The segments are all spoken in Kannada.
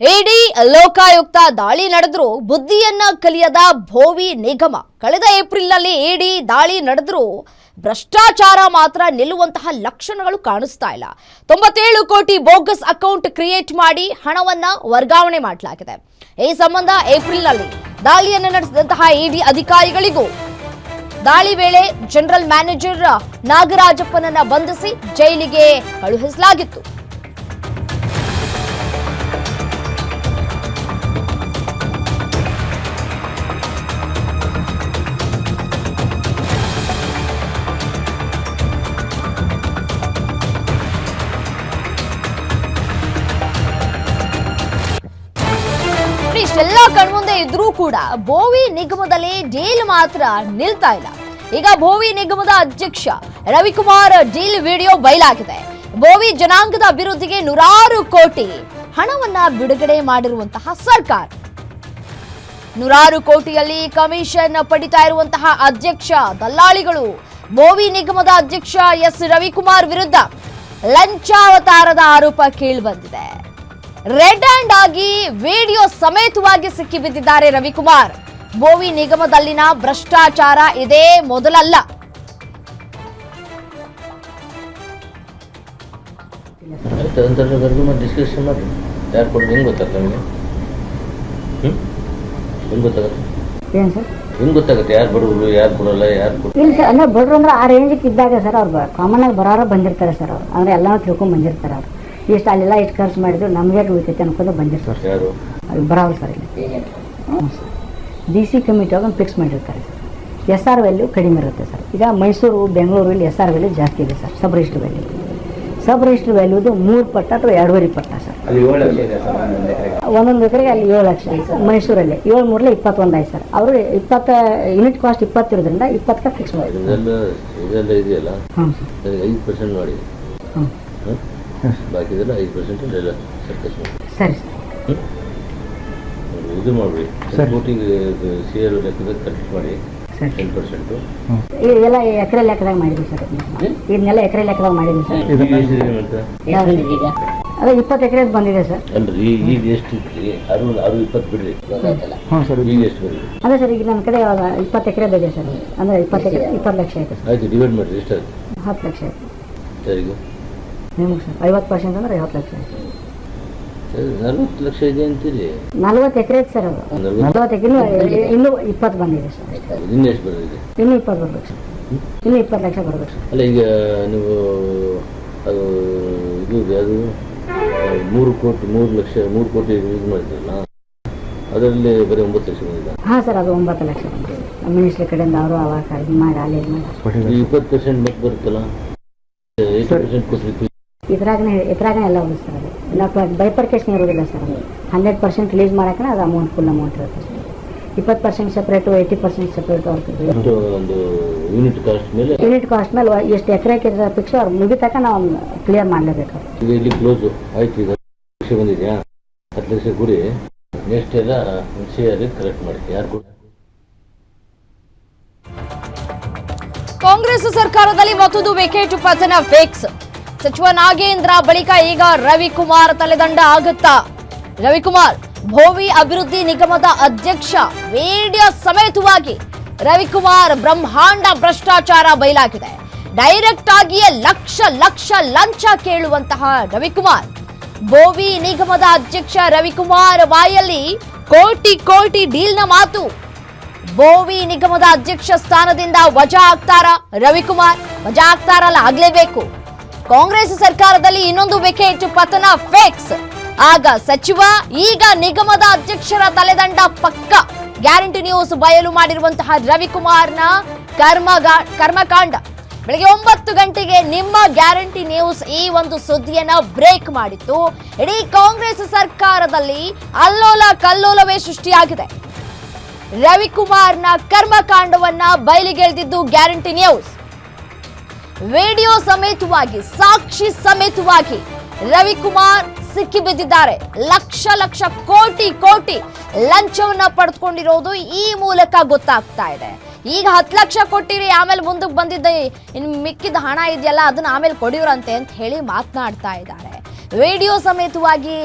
ಇಡಿ ಲೋಕಾಯುಕ್ತ ದಾಳಿ ನಡೆದ್ರು ಬುದ್ಧಿಯನ್ನ ಕಲಿಯದ ಭೋವಿ ನಿಗಮ. ಕಳೆದ ಏಪ್ರಿಲ್ನಲ್ಲಿ ಇಡಿ ದಾಳಿ ನಡೆದ್ರು ಭ್ರಷ್ಟಾಚಾರ ಮಾತ್ರ ನಿಲ್ಲುವಂತಹ ಲಕ್ಷಣಗಳು ಕಾಣಿಸ್ತಾ ಇಲ್ಲ. 97 ಕೋಟಿ ಬೋಗಸ್ ಅಕೌಂಟ್ ಕ್ರಿಯೇಟ್ ಮಾಡಿ ಹಣವನ್ನ ವರ್ಗಾವಣೆ ಮಾಡಲಾಗಿದೆ. ಈ ಸಂಬಂಧ ಏಪ್ರಿಲ್ನಲ್ಲಿ ದಾಳಿಯನ್ನು ನಡೆಸಿದಂತಹ ಇಡಿ ಅಧಿಕಾರಿಗಳಿಗೂ ದಾಳಿ ವೇಳೆ ಜನರಲ್ ಮ್ಯಾನೇಜರ್ ನಾಗರಾಜಪ್ಪನನ್ನ ಬಂಧಿಸಿ ಜೈಲಿಗೆ ಕಳುಹಿಸಲಾಗಿತ್ತು. ಇಷ್ಟೆಲ್ಲ ಕಣ್ಮುಂದೆ ಇದ್ರೂ ಕೂಡ ಭೋವಿ ನಿಗಮದಲ್ಲಿ ಡೀಲ್ ಮಾತ್ರ ನಿಲ್ತಾ ಇಲ್ಲ. ಈಗ ಭೋವಿ ನಿಗಮದ ಅಧ್ಯಕ್ಷ ರವಿಕುಮಾರ್ ಡೀಲ್ ವಿಡಿಯೋ ಬಯಲಾಗಿದೆ. ಭೋವಿ ಜನಾಂಗದ ಅಭಿವೃದ್ಧಿಗೆ 100 ಕೋಟಿ ಹಣವನ್ನ ಬಿಡುಗಡೆ ಮಾಡಿರುವಂತಹ ಸರ್ಕಾರ, 100 ಕೋಟಿಯಲ್ಲಿ ಕಮಿಷನ್ ಪಡಿತಾ ಇರುವಂತಹ ಅಧ್ಯಕ್ಷ ದಲ್ಲಾಳಿಗಳು. ಭೋವಿ ನಿಗಮದ ಅಧ್ಯಕ್ಷ ಎಸ್ ರವಿಕುಮಾರ್ ವಿರುದ್ಧ ಲಂಚಾವತಾರದ ಆರೋಪ ಕೇಳಿಬಂದಿದೆ. ರೆಡ್ ಹ್ಯಾಂಡ್ ಆಗಿ ವಿಡಿಯೋ ಸಮೇತವಾಗಿ ಸಿಕ್ಕಿಬಿದ್ದಿದ್ದಾರೆ ರವಿಕುಮಾರ್. ಭೋವಿ ನಿಗಮದಲ್ಲಿನ ಭ್ರಷ್ಟಾಚಾರ ಇದೇ ಮೊದಲಲ್ಲ. ಡಿಸ್ಕಷನ್ ಮಾಡಿ ಯಾರು ಕೊಡೋದು ಹೆಂಗ್ ಗೊತ್ತಾಗುತ್ತೆ ನಮಗೆ? ಹೆಂಗ್ ಗೊತ್ತಾಗುತ್ತೆ? ಏನು ಸರ್ ಹೆಂಗ್ ಗೊತ್ತಾಗುತ್ತೆ ಯಾರು ಬಡವರು ಯಾರು ಕೊಡಲ್ಲ ಯಾರು ಕೊಡ? ಇಲ್ಲ ಸರ್, ಅಂದ್ರೆ ಬಡ್ರು ಅಂದ್ರೆ ಆ ರೇಂಜಿಗೆ ಇದ್ದಾಗ ಸರ್ ಅವ್ರು ಕಾಮನ್ ಆಗಿ ಬರೋರು ಬಂದಿರ್ತಾರೆ ಸರ್. ಅವ್ರು ಅಂದ್ರೆ ಎಲ್ಲಾನು ತಿಳ್ಕೊಂಡ್ ಬಂದಿರ್ತಾರೆ. ಅವ್ರು ಇಷ್ಟು ಅಲ್ಲೆಲ್ಲ ಇಷ್ಟು ಖರ್ಚು ಮಾಡಿದ್ರು ನಮಗೆ ಉಳಿತೈತೆ ಅನ್ಕೊಂಡು ಬಂದಿರ್ತಾರೆ ಯಾರು ಅವ್ರು ಬರೋರು ಸರ್. ಇಲ್ಲಿ ಹ್ಞೂ ಸರ್, DC ಕಮಿಟಿ ಒಂದು ಫಿಕ್ಸ್ ಮಾಡಿರ್ತಾರೆ ಸರ್. SR ವ್ಯಾಲ್ಯೂ ಕಡಿಮೆ ಇರುತ್ತೆ ಸರ್. ಈಗ ಮೈಸೂರು ಬೆಂಗಳೂರು ಇಲ್ಲಿ SR ವ್ಯಾಲ್ಯೂ ಜಾಸ್ತಿ ಇದೆ ಸರ್. ಸಬ್ ರಿಜಿಸ್ಟರ್ ವ್ಯಾಲ್ಯೂ 3 ಪಟ್ಟ ಅಥವಾ 2.5 ಪಟ್ಟ ಸರ್. ಒಂದೊಂದು ಎಕರೆಗೆ ಅಲ್ಲಿ 7 ಲಕ್ಷ ಇದೆ ಸರ್. ಮೈಸೂರಲ್ಲಿ 7 ಮೂರಲೆ 21 ಆಯ್ತು ಸರ್. ಅವರು 20 ಯೂನಿಟ್ ಕಾಸ್ಟ್ 20 ಇರೋದ್ರಿಂದ 20ಕ್ಕೆ ಫಿಕ್ಸ್ ಮಾಡಿ. ಇದೆಲ್ಲ ಇದೆಯಲ್ಲ, ಹ್ಞೂ ಸರ್, 5% ಮಾಡಿ, ಹ್ಞೂ ಬಾಕಿದೆಲ್ಲ 5% ಎಲ್ಲ ಸರ್ಕಸ್ ಮಾಡಿ. ಸರಿ ಸರ್. ಇದು ಮಾಡ್ಬಿಡಿ, ಕೋಟಿಗೆ CR ಲೆಕ್ಕದಾಗ ಕಲೆಕ್ಟ್ ಮಾಡಿ 10%. ಇದೆಲ್ಲ ಎಕರೆ ಲೆಕ್ಕದಾಗ ಮಾಡಿದ್ವಿ ಸರ್. ಇದನ್ನೆಲ್ಲ ಎಕರೆ ಲೆಕ್ಕದಾಗ ಮಾಡಿದ್ವಿ ಸರ್. ಅದೇ 20 ಎಕರೆ ಬಂದಿದೆ ಸರ್. ಅಲ್ರಿ ಈಗ ಎಷ್ಟು 20 ಬಿಡ್ರಿ. ಈಗ ಎಷ್ಟು ಬರಲಿ? ಅದೇ ಸರ್, ಈಗ ನನ್ನ ಕಡೆ 20 ಎಕರೆ ಇದೆ ಸರ್. ಅಂದ್ರೆ 20 ಎಕರೆ 20 ಲಕ್ಷ ಆಯ್ತು ಸರ್. ಆಯ್ತು, ಡಿವೈಡ್ ಮಾಡಿರಿ ಎಷ್ಟಾಯ್ತು? 10 ಲಕ್ಷ ಆಯ್ತು ಸರಿಗೆ ನಿಮಗೆ ಸರ್. 50% ಅಂದ್ರೆ 50 ಲಕ್ಷ ಆಯ್ತು. 40 ಲಕ್ಷ ಇದೆ ಅಂತೀರಿ? 40 ಎಕರೆ ಐತೆ ಸರ್. ಅದು 40 ಎಕರೆ ಇನ್ನೂ 20 ಬಂದಿದೆ ಸರ್. ಇನ್ನು ಎಷ್ಟು ಬರೋದಿದೆ? ಇನ್ನೂ 20 ಬರ್ಬೇಕು ಸರ್. ಇನ್ನೂ 20 ಲಕ್ಷ ಬರ್ಬೇಕು ಸರ್. ಅಲ್ಲ, ಈಗ ನೀವು ಅದು ಇದು ಅದು 3 ಕೋಟಿ ಯೂಸ್ ಮಾಡಿದ್ರಲ್ಲ, ಅದರಲ್ಲಿ ಬರೀ 9 ಲಕ್ಷ ಬಂದಿದೆ. ಹಾಂ ಸರ್, ಅದು 9 ಲಕ್ಷ ಬಂದಿದೆ. ಮಿನಿಸ್ಟ್ರಿ ಕಡೆಯಿಂದ ಅವರು ಅವಾಗ ಇದು ಮಾಡಿ ಅಲ್ಲಿ ಇದು ಮಾಡಿ 20% ಮತ್ತೆ ಬರುತ್ತಲ್ಲ, 80% ಕೊಟ್ಟರೆ ಇದ್ರಾಗನೇ ಎಲ್ಲ ಹೋಗುತ್ತೆ ಸರ್. ಅದು ನಾವು ಬೈಪರ್ಕೇಶನ್ ಇರೋದಿಲ್ಲ ಸರ್. ಅದು 100% ರಿಲೀಸ್ ಮಾಡೋಕೆ ಅದು ಅಮೌಂಟ್ ಫುಲ್ ಅಮೌಂಟ್ ಇರುತ್ತೆ ಸರ್. 20% ಸಪ್ರೇಟು, 80% ಸಪ್ರೇಟು ಅವ್ರಿಗೆ ಒಂದು ಯೂನಿಟ್ ಕಾಸ್ಟ್ ಮೇಲೆ ಎಷ್ಟು ಎಕರೆಗೆ ಫಿಕ್ಸ್ ಅವ್ರು ಮುಗಿತಕ್ಕ ನಾವು ಕ್ಲಿಯರ್ ಮಾಡಲೇಬೇಕು. ಈಗ ಇಲ್ಲಿ ಕ್ಲೋಸ್ ಆಯ್ತು. ಈಗ 10 ಲಕ್ಷ ಬಂದಿದೆಯಾ? 10 ಲಕ್ಷ ಕೊಡಿ, ನೆಕ್ಸ್ಟ್ ಎಲ್ಲ CR ಕಲೆಕ್ಟ್ ಮಾಡಿ. ಯಾರು ಕೊಡಿ? ಕಾಂಗ್ರೆಸ್ ಸರ್ಕಾರದಲ್ಲಿ ಮತ್ತೊಂದು ವಿಕೆಟ್ ಪತನ ಫಿಕ್ಸ್. ಸಚಿವ ನಾಗೇಂದ್ರ ಬಳಿಕ ಈಗ ರವಿಕುಮಾರ್ ತಲೆದಂಡ ಆಗುತ್ತಾ? ರವಿಕುಮಾರ್ ಭೋವಿ ಅಭಿವೃದ್ಧಿ ನಿಗಮದ ಅಧ್ಯಕ್ಷ ವಿಡಿಯೋ ಸಮೇತವಾಗಿ ರವಿಕುಮಾರ್ ಬ್ರಹ್ಮಾಂಡ ಭ್ರಷ್ಟಾಚಾರ ಬಯಲಾಗಿದೆ. ಡೈರೆಕ್ಟ್ ಆಗಿಯೇ ಲಕ್ಷ ಲಂಚ ಕೇಳುವಂತಹ ರವಿಕುಮಾರ್. ಭೋವಿ ನಿಗಮದ ಅಧ್ಯಕ್ಷ ರವಿಕುಮಾರ್ ಬಾಯಲ್ಲಿ ಕೋಟಿ ಡೀಲ್ನ ಮಾತು. ಭೋವಿ ನಿಗಮದ ಅಧ್ಯಕ್ಷ ಸ್ಥಾನದಿಂದ ವಜಾ ಆಗ್ತಾರಾ ರವಿಕುಮಾರ್? ವಜಾ ಆಗ್ತಾರಲ್ಲ, ಆಗ್ಲೇಬೇಕು. ಕಾಂಗ್ರೆಸ್ ಸರ್ಕಾರದಲ್ಲಿ ಇನ್ನೊಂದು ವಿಕೆಟ್ ಪತನ ಫಿಕ್ಸ್. ಆಗ ಸಚಿವ, ಈಗ ನಿಗಮದ ಅಧ್ಯಕ್ಷರ ತಲೆದಂಡ ಪಕ್ಕ. ಗ್ಯಾರಂಟಿ ನ್ಯೂಸ್ ಬಯಲು ಮಾಡಿರುವಂತಹ ರವಿಕುಮಾರ್ನ ಕರ್ಮಕಾಂಡ. ಬೆಳಗ್ಗೆ 9 ಗಂಟೆಗೆ ನಿಮ್ಮ ಗ್ಯಾರಂಟಿ ನ್ಯೂಸ್ ಈ ಒಂದು ಸುದ್ದಿಯನ್ನ ಬ್ರೇಕ್ ಮಾಡಿತ್ತು. ಇಡೀ ಕಾಂಗ್ರೆಸ್ ಸರ್ಕಾರದಲ್ಲಿ ಅಲ್ಲೋಲ ಕಲ್ಲೋಲವೇ ಸೃಷ್ಟಿಯಾಗಿದೆ. ರವಿಕುಮಾರ್ನ ಕರ್ಮಕಾಂಡವನ್ನ ಬಯಲಿಗೆಳೆದಿದ್ದು ಗ್ಯಾರಂಟಿ ನ್ಯೂಸ್. ವಿಡಿಯೋ ಸಮೇತವಾಗಿ, ಸಾಕ್ಷಿ ಸಮೇತವಾಗಿ ರವಿಕುಮಾರ್ ಸಿಕ್ಕಿಬಿದ್ದಿದ್ದಾರೆ. ಲಕ್ಷ ಕೋಟಿ ಲಂಚವನ್ನ ಪಡೆದುಕೊಂಡಿರೋದು ಈ ಮೂಲಕ ಗೊತ್ತಾಗ್ತಾ ಇದೆ. ಈಗ 10 ಲಕ್ಷ ಕೊಟ್ಟಿರಿ, ಆಮೇಲೆ ಮುಂದಕ್ಕೆ ಬಂದಿದ್ದ ಇನ್ನು ಮಿಕ್ಕಿದ ಹಣ ಇದೆಯಲ್ಲ ಅದನ್ನ ಆಮೇಲೆ ಕೊಡಿವ್ರಂತೆ ಅಂತ ಹೇಳಿ ಮಾತನಾಡ್ತಾ ಇದ್ದಾರೆ. ವಿಡಿಯೋ ಸಮೇತವಾಗಿ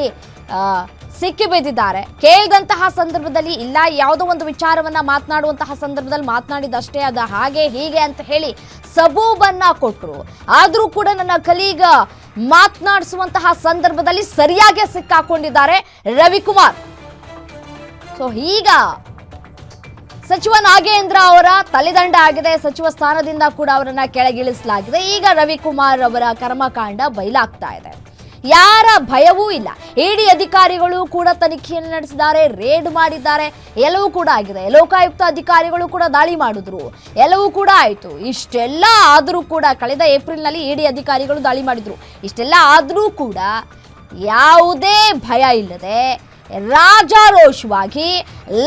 ಸಿಕ್ಕಿ ಬಿದ್ದಿದ್ದಾರೆ. ಕೇಳಿದಂತಹ ಸಂದರ್ಭದಲ್ಲಿ ಇಲ್ಲ ಯಾವುದೋ ಒಂದು ವಿಚಾರವನ್ನ ಮಾತನಾಡುವಂತಹ ಸಂದರ್ಭದಲ್ಲಿ ಮಾತನಾಡಿದಷ್ಟೇ, ಅದು ಹಾಗೆ ಹೀಗೆ ಅಂತ ಹೇಳಿ ಸಬೂಬನ್ನ ಕೊಟ್ಟರು. ಆದರೂ ಕೂಡ ನನ್ನ ಕಲೀಗ ಮಾತನಾಡಿಸುವಂತಹ ಸಂದರ್ಭದಲ್ಲಿ ಸರಿಯಾಗಿ ಸಿಕ್ಕಾಕೊಂಡಿದ್ದಾರೆ ರವಿಕುಮಾರ್. ಸೊ ಈಗ ಸಚಿವ ನಾಗೇಂದ್ರ ಅವರ ತಲೆದಂಡ ಆಗಿದೆ. ಸಚಿವ ಸ್ಥಾನದಿಂದ ಕೂಡ ಅವರನ್ನ ಕೆಳಗಿಳಿಸಲಾಗಿದೆ. ಈಗ ರವಿಕುಮಾರ್ ಅವರ ಕರ್ಮಕಾಂಡ ಬಯಲಾಗ್ತಾ ಇದೆ. ಯಾರ ಭಯವೂ ಇಲ್ಲ. ಇಡಿ ಅಧಿಕಾರಿಗಳು ಕೂಡ ತನಿಖೆಯನ್ನು ನಡೆಸಿದ್ದಾರೆ, ರೇಡ್ ಮಾಡಿದ್ದಾರೆ, ಎಲ್ಲವೂ ಕೂಡ ಆಗಿದೆ. ಲೋಕಾಯುಕ್ತ ಅಧಿಕಾರಿಗಳು ಕೂಡ ದಾಳಿ ಮಾಡಿದ್ರು, ಎಲ್ಲವೂ ಕೂಡ ಆಯಿತು. ಇಷ್ಟೆಲ್ಲ ಆದರೂ ಕೂಡ ಕಳೆದ ಏಪ್ರಿಲ್ನಲ್ಲಿ ಇಡಿ ಅಧಿಕಾರಿಗಳು ದಾಳಿ ಮಾಡಿದ್ರು. ಇಷ್ಟೆಲ್ಲ ಆದರೂ ಕೂಡ ಯಾವುದೇ ಭಯ ಇಲ್ಲದೆ ರಾಜಾರೋಷವಾಗಿ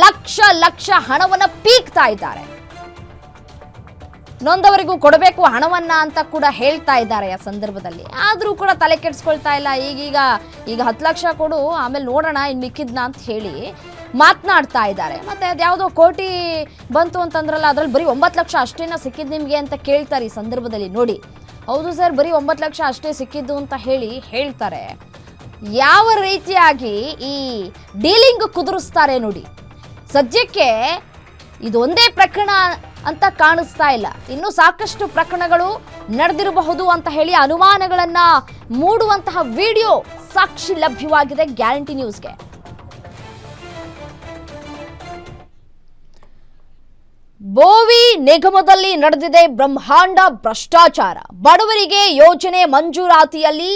ಲಕ್ಷ ಲಕ್ಷ ಹಣವನ್ನ ಪೀಕ್ತಾ ಇದ್ದಾರೆ. ನೊಂದವರಿಗೂ ಕೊಡಬೇಕು ಹಣವನ್ನ ಅಂತ ಕೂಡ ಹೇಳ್ತಾ ಇದ್ದಾರೆ ಆ ಸಂದರ್ಭದಲ್ಲಿ. ಆದರೂ ಕೂಡ ತಲೆ ಕೆಡಿಸ್ಕೊಳ್ತಾ ಇಲ್ಲ. ಈಗ 10 ಲಕ್ಷ ಕೊಡು, ಆಮೇಲೆ ನೋಡೋಣ ಇನ್ನು ಮಿಕ್ಕಿದ್ನ ಅಂತ ಹೇಳಿ ಮಾತನಾಡ್ತಾ ಇದ್ದಾರೆ. ಮತ್ತೆ ಅದ್ಯಾವುದೋ ಕೋಟಿ ಬಂತು ಅಂತಂದ್ರಲ್ಲ, ಅದ್ರಲ್ಲಿ ಬರೀ 9 ಲಕ್ಷ ಅಷ್ಟೇನ ಸಿಕ್ಕಿದ್ದು ನಿಮಗೆ ಅಂತ ಕೇಳ್ತಾರೆ ಈ ಸಂದರ್ಭದಲ್ಲಿ. ನೋಡಿ, ಹೌದು ಸರ್, ಬರೀ 9 ಲಕ್ಷ ಅಷ್ಟೇ ಸಿಕ್ಕಿದ್ದು ಅಂತ ಹೇಳ್ತಾರೆ. ಯಾವ ರೀತಿಯಾಗಿ ಈ ಡೀಲಿಂಗ್ ಕುದುರಿಸ್ತಾರೆ ನೋಡಿ. ಸದ್ಯಕ್ಕೆ ಇದೊಂದೇ ಪ್ರಕರಣ ಅಂತ ಕಾಣಿಸ್ತಾ ಇಲ್ಲ, ಇನ್ನೂ ಸಾಕಷ್ಟು ಪ್ರಕರಣಗಳು ನಡೆದಿರಬಹುದು ಅಂತ ಹೇಳಿ ಅನುಮಾನಗಳನ್ನ ಮೂಡುವಂತಹ ವಿಡಿಯೋ ಸಾಕ್ಷಿ ಲಭ್ಯವಾಗಿದೆ ಗ್ಯಾರಂಟಿ ನ್ಯೂಸ್ಗೆ. ಬೋವಿ ನಿಗಮದಲ್ಲಿ ನಡೆದಿದೆ ಬ್ರಹ್ಮಾಂಡ ಭ್ರಷ್ಟಾಚಾರ. ಬಡವರಿಗೆ ಯೋಜನೆ ಮಂಜೂರಾತಿಯಲ್ಲಿ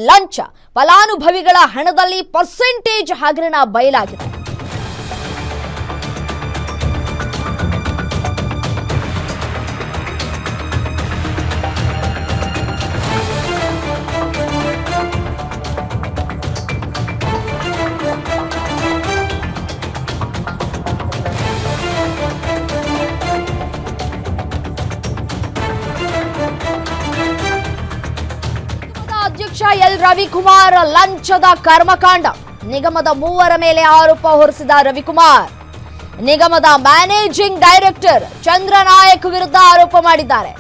ಲಂಚ, ಫಲಾನುಭವಿಗಳ ಹಣದಲ್ಲಿ ಪರ್ಸೆಂಟೇಜ್ ಹಗರಣ ಬಯಲಾಗಿದೆ. ಅಧ್ಯಕ್ಷ ಎಲ್ ರವಿಕುಮಾರ್ ಲಂಚದ ಕರ್ಮಕಾಂಡ. ನಿಗಮದ 3 ಮೇಲೆ ಆರೋಪ ಹೊರಿಸಿದ ರವಿಕುಮಾರ್ ನಿಗಮದ ಮ್ಯಾನೇಜಿಂಗ್ ಡೈರೆಕ್ಟರ್ ಚಂದ್ರನಾಯಕ್ ವಿರುದ್ಧ ಆರೋಪ ಮಾಡಿದ್ದಾರೆ.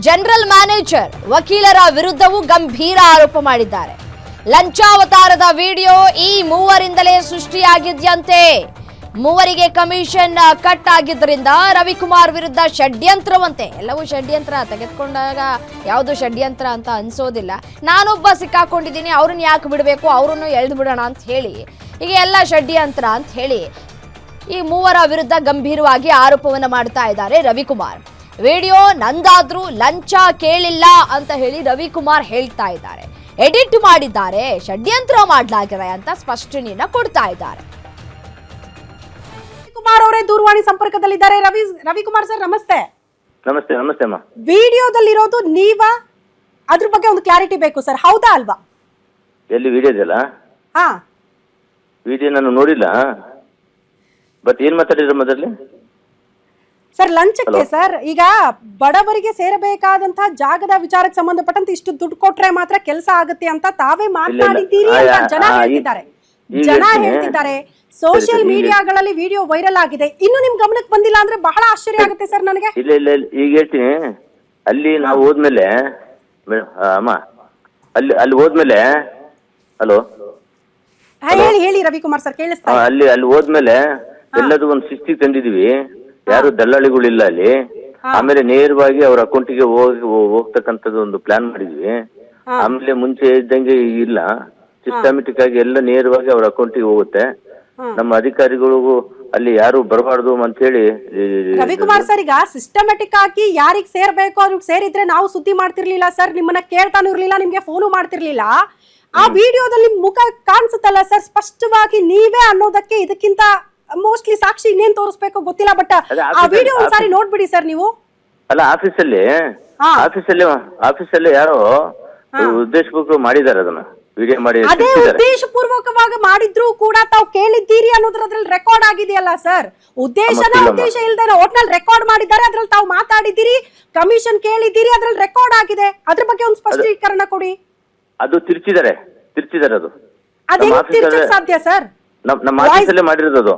ಜನರಲ್ ಮ್ಯಾನೇಜರ್, ವಕೀಲರ ವಿರುದ್ಧವೂ ಗಂಭೀರ ಆರೋಪ ಮಾಡಿದ್ದಾರೆ. ಲಂಚಾವತಾರದ ವಿಡಿಯೋ ಈ 3ರಿಂದಲೇ ಸೃಷ್ಟಿಯಾಗಿದ್ಯಂತೆ. 3ರಿಗೆ ಕಮಿಷನ್ ಕಟ್ ಆಗಿದ್ದರಿಂದ ರವಿಕುಮಾರ್ ವಿರುದ್ಧ ಷಡ್ಯಂತ್ರವಂತೆ. ಎಲ್ಲವೂ ಷಡ್ಯಂತ್ರ, ತೆಗೆದುಕೊಂಡಾಗ ಯಾವುದು ಷಡ್ಯಂತ್ರ ಅಂತ ಅನ್ಸೋದಿಲ್ಲ. ನಾನೊಬ್ಬ ಸಿಕ್ಕಾಕೊಂಡಿದ್ದೀನಿ, ಅವ್ರನ್ನ ಯಾಕೆ ಬಿಡಬೇಕು, ಅವ್ರನ್ನು ಎಳೆದು ಬಿಡೋಣ ಅಂತ ಹೇಳಿ ಈಗ ಎಲ್ಲ ಷಡ್ಯಂತ್ರ ಅಂತ ಹೇಳಿ ಈ 3ರ ವಿರುದ್ಧ ಗಂಭೀರವಾಗಿ ಆರೋಪವನ್ನು ಮಾಡ್ತಾ ಇದ್ದಾರೆ ರವಿಕುಮಾರ್. ವಿಡಿಯೋ ನಂದಾದ್ರೂ ಲಂಚ ಕೇಳಿಲ್ಲ ಅಂತ ಹೇಳಿ ರವಿಕುಮಾರ್ ಹೇಳ್ತಾ ಇದ್ದಾರೆ. ಎಡಿಟ್ ಮಾಡಿದ್ದಾರೆ, ಷಡ್ಯಂತ್ರ ಮಾಡಲಾಗಿದೆ ಅಂತ ಸ್ಪಷ್ಟನೆಯನ್ನ ಕೊಡ್ತಾ ಇದ್ದಾರೆ. ಕುಮಾರ್ ಅವರೇ ದೂರವಾಣಿ ಸಂಪರ್ಕದಲ್ಲಿದ್ದಾರೆ. ರವಿಕುಮಾರ್ ಸರ್, ನಮಸ್ತೆ. ನಮಸ್ತೆ. ನಮಸ್ತೆ ಅಮ್ಮ. ವಿಡಿಯೋದಲ್ಲಿರೋದು ನೀವಾ? ಅದ್ರ ಬಗ್ಗೆ ಒಂದು ಕ್ಲಾರಿಟಿ ಬೇಕು ಸರ್, ಹೌದಾ ಅಲ್ವಾ? ಎಲ್ಲಿ ವಿಡಿಯೋ ಇದೆಯಲ್ಲ? ಹಾ, ವಿಡಿಯೋ ನಾನು ನೋಡಿಲ್ಲ. ಬಟ್ ಏನ್ ಮಾತಾಡಿದ್ರ ಮೊದಲೇ ಸರ್? ಲಂಚಕ್ಕೆ ಸರ್, ಈಗ ಬಡವರಿಗೆ ಸೇರಬೇಕಾದಂತಹ ಜಾಗದ ವಿಚಾರಕ್ಕೆ ಸಂಬಂಧಪಟ್ಟಂತೆ ಇಷ್ಟು ದುಡ್ಡು ಕೊಟ್ರೆ ಮಾತ್ರ ಕೆಲಸ ಆಗುತ್ತೆ ಅಂತ ತಾವೇ ಮಾತನಾಡಿದ್ದೀರಿ ಅಂತ ಜನ ಹೇಳ್ತಿದ್ದಾರೆ. ಸೋಷಿಯಲ್ ಮೀಡಿಯಾಗಳಲ್ಲಿ ವಿಡಿಯೋ ವೈರಲ್ ಆಗಿದೆ. ಇನ್ನು ನಿಮ್ ಗಮನಕ್ಕೆ ಬಂದಿಲ್ಲ ಅಂದ್ರೆ ಬಹಳ ಆಶ್ಚರ್ಯ ಆಗುತ್ತೆ ಸರ್ ನನಗೆ. ಇಲ್ಲ ಈಗ ಹೇಳ್ತೀನಿ. ಅಲ್ಲಿ ನಾವು ಹೋದ್ಮೇಲೆ ಅಮ್ಮ, ಅಲ್ಲಿ ಹೋದ್ಮೇಲೆ ಹಲೋ ಹೇಳಿ ರವಿಕುಮಾರ್ ಸರ್, ಕೇಳಿಸ್ತಾ. ಅಲ್ಲಿ ಹೋದ್ಮೇಲೆ ಎಲ್ಲದೂ ಒಂದು ಶಿಸ್ತಿಗೆ ತಂದಿದೀವಿ. ಯಾರು ದಲ್ಲಾಳಿಗಳಿಲ್ಲ ಅಲ್ಲಿ. ಆಮೇಲೆ ನೇರವಾಗಿ ಅವ್ರ ಅಕೌಂಟಿಗೆ ಹೋಗ್ತಕ್ಕಂಥದ್ದು ಒಂದು ಪ್ಲಾನ್ ಮಾಡಿದ್ವಿ. ಆಮೇಲೆ ಮುಂಚೆ ಇದ್ದಂಗೆ ಇಲ್ಲ, ಸಿಸ್ಟಮೆಟಿಕ್ ಆಗಿ ಎಲ್ಲ ನೇರವಾಗಿ ಅವ್ರ ಅಕೌಂಟಿಗೆ ಹೋಗುತ್ತೆ. ನಮ್ಮ ಅಧಿಕಾರಿಗಳಿಗೂ ಅಲ್ಲಿ ಯಾರು ಬರಬಾರ್ದು ಅಂತ ಹೇಳಿ. ರವಿಕುಮಾರ್ ಸರ್, ಈಗ ಸಿಸ್ಟಮೆಟಿಕ್ ಆಗಿ ಯಾರಿಗ್ ಸೇರ್ಬೇಕು ಅವ್ರಿಗೆ ಸೇರಿದ್ರೆ ನಾವು ಸುದ್ದಿ ಮಾಡ್ತಿರ್ಲಿಲ್ಲ ಸರ್, ನಿಮ್ಮನ್ನ ಕೇಳ್ತಾನು ಇರ್ಲಿಲ್ಲ, ನಿಮ್ಗೆ ಫೋನು ಮಾಡ್ತಿರ್ಲಿಲ್ಲ. ಆ ವಿಡಿಯೋದಲ್ಲಿ ಮುಖ ಕಾಣಿಸುತ್ತಲ್ಲ ಸರ್, ಸ್ಪಷ್ಟವಾಗಿ ನೀವೇ ಅನ್ನೋದಕ್ಕೆ ಇದಕ್ಕಿಂತ ಮೋಸ್ಟ್ಲಿ ಸಾಕ್ಷಿ ಇನ್ನೇನ್ ತೋರಿಸ್ಬೇಕು ಗೊತ್ತಿಲ್ಲ. ಬಟ್ ಆ ವಿಡಿಯೋ ಒಂದ್ಸಾರಿ ನೋಡ್ಬಿಡಿ ಸರ್ ನೀವು. ಅಲ್ಲ, ಆಫೀಸಲ್ಲಿ ಯಾರೋ ಉದ್ದೇಶಪೂರ್ವಕ ಮಾಡಿದ್ದಾರೆ ಅದನ್ನ ವಿಡಿಯೋ ಮಾಡಿ. ಅದೇ ಉದ್ದೇಶಪೂರ್ವಕವಾಗಿ ಮಾಡಿದ್ರು ಕೂಡ ತಾವು ಕೇಳಿದ್ದೀರಿ ಅನ್ನೋದ್ರಲ್ಲಿ ರೆಕಾರ್ಡ್ ಆಗಿದೆಯಲ್ಲ ಸರ್. ಉದ್ದೇಶ ಇಲ್ದೇನೆ ಒಟ್ನಲ್ಲಿ ರೆಕಾರ್ಡ್ ಮಾಡಿದ್ದಾರೆ, ಅದ್ರಲ್ಲಿ ತಾವು ಮಾತಾಡಿದ್ದೀರಿ, ಕಮಿಷನ್ ಕೇಳಿದ್ದೀರಿ, ಅದ್ರಲ್ಲಿ ರೆಕಾರ್ಡ್ ಆಗಿದೆ. ಅದ್ರ ಬಗ್ಗೆ ಒಂದು ಸ್ಪಷ್ಟೀಕರಣ ಕೊಡಿ. ಅದು ತಿರ್ಚಿದ್ದಾರೆ ಅದು. ಅದೇ ತಿರ್ಚಕ್ ಸಾಧ್ಯ ಸರ್? ನಮ್ಮ ಆಫೀಸಲ್ಲೇ ಮಾಡಿರೋದು ಅದು.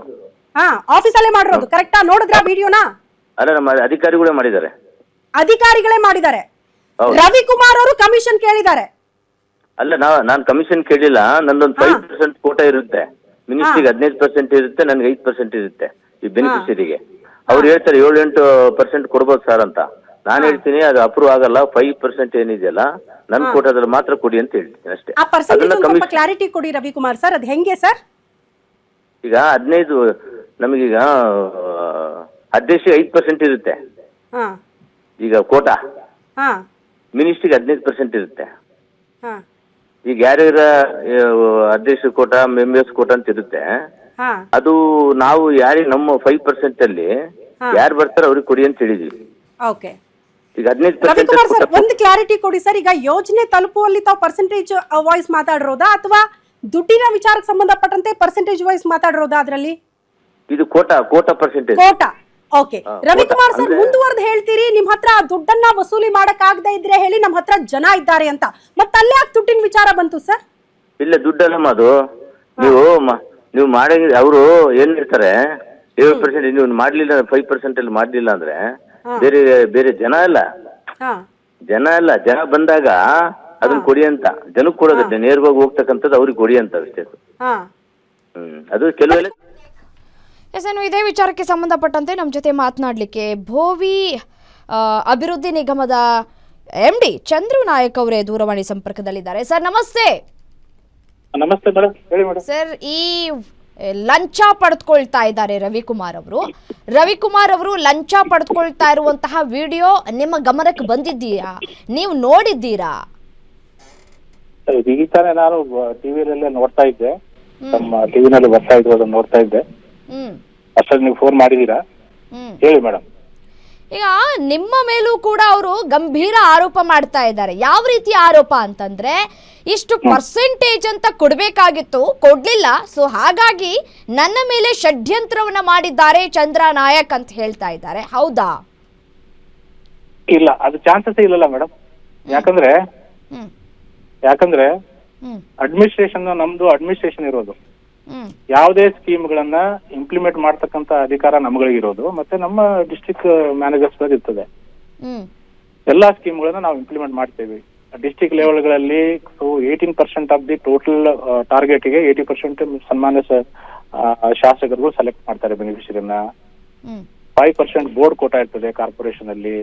ಆಫೀಸಲ್ಲೇ ಮಾಡಿರೋದು ಕರೆಕ್ಟಾ? ನೋಡಿದ್ರ ವಿಡಿಯೋನ? ಅಲ್ಲ, ನಮ್ಮ ಅಧಿಕಾರಿಗಳೇ ಮಾಡಿದ್ದಾರೆ. ರವಿಕುಮಾರ್ ಅವರು ಕಮಿಷನ್ ಕೇಳಿದ್ದಾರೆ. ಅಲ್ಲ ನಾನು ಕಮಿಷನ್ ಕೇಳಿಲ್ಲ. ನಂದೊಂದು 5% ಕೋಟಾ ಇರುತ್ತೆ, ಮಿನಿಸ್ಟ್ರಿಗೆ 15% ಇರುತ್ತೆ, ನನಗೆ 5% ಇರುತ್ತೆ ಈ ಬೆನಿಫಿಷರಿಗೆ. ಅವ್ರು ಹೇಳ್ತಾರೆ 7-8% ಕೊಡ್ಬೋದು ಸರ್ ಅಂತ. ನಾನು ಹೇಳ್ತೀನಿ ಅದು ಅಪ್ರೂವ್ ಆಗಲ್ಲ. 5% ಏನಿದೆಯಲ್ಲ ನನ್ನ ಕೋಟಾದಲ್ಲಿ ಮಾತ್ರ ಕೊಡಿ ಅಂತ ಹೇಳ್ತೀನಿ ಅಷ್ಟೇ. ಆ ಪರ್ಸೆಂಟೇಜ್ ಸ್ವಲ್ಪ ಕ್ಲಾರಿಟಿ ಕೊಡಿ ರವಿಕುಮಾರ್ ಸರ್, ಅದು ಹೆಂಗೆ ಸರ್? ಈಗ 15 ನಮಗೀಗ ಅಧ್ಯಕ್ಷ 5% ಇರುತ್ತೆ ಈಗ ಕೋಟಾ, ಮಿನಿಸ್ಟ್ರಿಗೆ 15% ಇರುತ್ತೆ. ಈಗ ಯಾರ್ಯಾರ ಅಧ್ಯಕ್ಷ ಕೋಟಾ, ಮೆಂಬರ್ಸ್ ಕೋಟಾ ಅಂತ ಇರುತ್ತೆ. ಅದು ನಾವು ಯಾರಿಗೆ ನಮ್ಮ 5% ಅಲ್ಲಿ ಯಾರು ಬರ್ತಾರೆ ಅವ್ರಿಗೆ ಕೊಡಿ ಅಂತ ಹೇಳಿದ್ವಿ. ಓಕೆ, ಈಗ 15% ರವಿಕುಮಾರ್ ಸರ್ ಒಂದು ಕ್ಲಾರಿಟಿ ಕೊಡಿ ಸರ್. ಈಗ ಯೋಜನೆ ತಲುಪುವಲ್ಲಿ ತಾವು ಪರ್ಸೆಂಟೇಜ್ ವಾಯ್ಸ್ ಮಾತಾಡಿರೋದಾ ಅಥವಾ ದುಡ್ಡಿನ ವಿಚಾರಕ್ಕೆ ಸಂಬಂಧಪಟ್ಟಂತೆ ಪರ್ಸೆಂಟೇಜ್ ವಾಯ್ಸ್ ಮಾತಾಡಿರೋದಾ? ಅದರಲ್ಲಿ ಇದು quota percentage. Quota, okay. Ravikumar sir ಮುಂದುವರೆದು ಹೇಳ್ತೀರಿ, ನಿಮ್ ಹತ್ರ ದುಡ್ಡನ್ನ ವಸೂಲಿ ಮಾಡಕ್ ಆಗದೆ ಇದ್ರೆ ಹೇಳಿ, ನಮ್ಮ ಹತ್ರ ಜನ ಇದ್ದಾರೆ ಅಂತ. ಮತ್ತೆ ಅಲ್ಲೇ ಯಾಕೆ ದುಡ್ಡಿನ ವಿಚಾರ ಬಂತು ಸರ್? ಇಲ್ಲ, ದುಡ್ಡಲ್ಲಮ್ಮ ಅದು. ನೀವು ಮಾಡಿ ಅವರು ಏನ್ ಹೇಳ್ತಾರೆ 7% ನೀವು ಮಾಡ್ಲಿಲ್ಲ, 5% ಅಲ್ಲಿ ಮಾಡ್ಲಿಲ್ಲ ಅಂದ್ರೆ ಬೇರೆ ಜನ ಬಂದಾಗ ಅದನ್ನ ಕೊಡಿ ಅಂತ ಜನಕ್ಕೆ ಕೊಡೋದಕ್ಕೆ ನೇರವಾಗಿ ಹೋಗ್ತಕ್ಕಂಥದ್ದು ಅವ್ರಿಗೆ ಕೊಡಿ ಅಂತ ಅಷ್ಟೇ. ಅದು ಕೆಲವೆಲ್ಲ ಇದೇ ವಿಚಾರಕ್ಕೆ ಸಂಬಂಧಪಟ್ಟಂತೆ ನಮ್ಮ ಜೊತೆ ಮಾತನಾಡಲಿಕ್ಕೆ ಭೋವಿ ಅಭಿವೃದ್ಧಿ ನಿಗಮದ MD ಚಂದ್ರು ನಾಯಕ್ ಅವರೇ ದೂರವಾಣಿ ಸಂಪರ್ಕದಲ್ಲಿದ್ದಾರೆ. ಸರ್ ನಮಸ್ತೆ. ನಮಸ್ತೆ ಮೇಡಮ್, ಹೇಳಿ ಮೇಡಮ್. ಸರ್, ಈ ಲಂಚ ಪಡೆದುಕೊಳ್ತಾ ಇದ್ದಾರೆ ರವಿಕುಮಾರ್ ಅವರು ಲಂಚ ಪಡೆದುಕೊಳ್ತಾ ಇರುವಂತಹ ವಿಡಿಯೋ ನಿಮ್ಮ ಗಮನಕ್ಕೆ ಬಂದಿದ್ದೀರಾ? ನೀವು ನೋಡಿದ್ದೀರಾ? ಈಗ ತಾನೇ ನಾನು ಟಿವಿಯಲ್ಲೇ ನೋಡ್ತಾ ಇದ್ದೆ, ನಮ್ಮ ಟಿವಿನಲ್ಲಿ ಬರ್ತಾ ಇದ್ದು ಅದನ್ನ ನೋಡ್ತಾ ಇದ್ದೆ. ಅಷ್ಟರಲ್ಲಿ ನೀವು ಫೋನ್ ಮಾಡಿದೀರಾ? ಹೇಳಿ ಮೇಡಮ್. ಈಗ ನಿಮ್ಮ ಮೇಲೂ ಕೂಡ ಅವರು ಗಂಭೀರ ಆರೋಪ ಮಾಡ್ತಾ ಇದ್ದಾರೆ. ಯಾವ ರೀತಿ ಆರೋಪ ಅಂತಂದ್ರೆ, ಇಷ್ಟು ಪರ್ಸೆಂಟೇಜ್ ಅಂತ ಕೊಡ್ಬೇಕಾಗಿತ್ತು, ಕೊಡ್ಲಿಲ್ಲ, ಸೊ ಹಾಗಾಗಿ ನನ್ನ ಮೇಲೆ ಷಡ್ಯಂತ್ರವನ್ನ ಮಾಡಿದ್ದಾರೆ ಚಂದ್ರ ನಾಯಕ್ ಅಂತ ಹೇಳ್ತಾ ಇದ್ದಾರೆ. ಹೌದಾ? ಇಲ್ಲ, ಅದು ಚಾನ್ಸಸ್ ಇಲ್ಲಲ್ಲ ಮೇಡಮ್. ಯಾಕಂದ್ರೆ ಅಡ್ಮಿನಿಸ್ಟ್ರೇಷನ್, ನಮ್ದು ಅಡ್ಮಿನಿಸ್ಟ್ರೇಷನ್ ಇರೋದು. ಯಾವುದೇ ಸ್ಕೀಮ್ಗಳನ್ನ ಇಂಪ್ಲಿಮೆಂಟ್ ಮಾಡ್ತಕ್ಕಂತ ಅಧಿಕಾರ ನಮ್ಗಳಿಗಿರೋದು, ಮತ್ತೆ ನಮ್ಮ ಡಿಸ್ಟ್ರಿಕ್ಟ್ ಮ್ಯಾನೇಜರ್ಸ್ ಇರ್ತದೆ. ಎಲ್ಲಾ ಸ್ಕೀಮ್ಗಳನ್ನ ನಾವು ಇಂಪ್ಲಿಮೆಂಟ್ ಮಾಡ್ತೇವೆ ಡಿಸ್ಟ್ರಿಕ್ಟ್ ಲೆವೆಲ್ಗಳಲ್ಲಿ. ಸೊ 18% ಆಫ್ ದಿ ಟೋಟಲ್ ಟಾರ್ಗೆಟ್ಗೆ 80% ಸನ್ಮಾನ್ಯ ಶಾಸಕರು ಸೆಲೆಕ್ಟ್ ಮಾಡ್ತಾರೆ ಬೆನಿಫಿಷರಿಯನ್ನ. 5% ಬೋರ್ಡ್ ಕೋಟಾ ಇರ್ತದೆ ಕಾರ್ಪೊರೇಷನ್ ಅಲ್ಲಿ,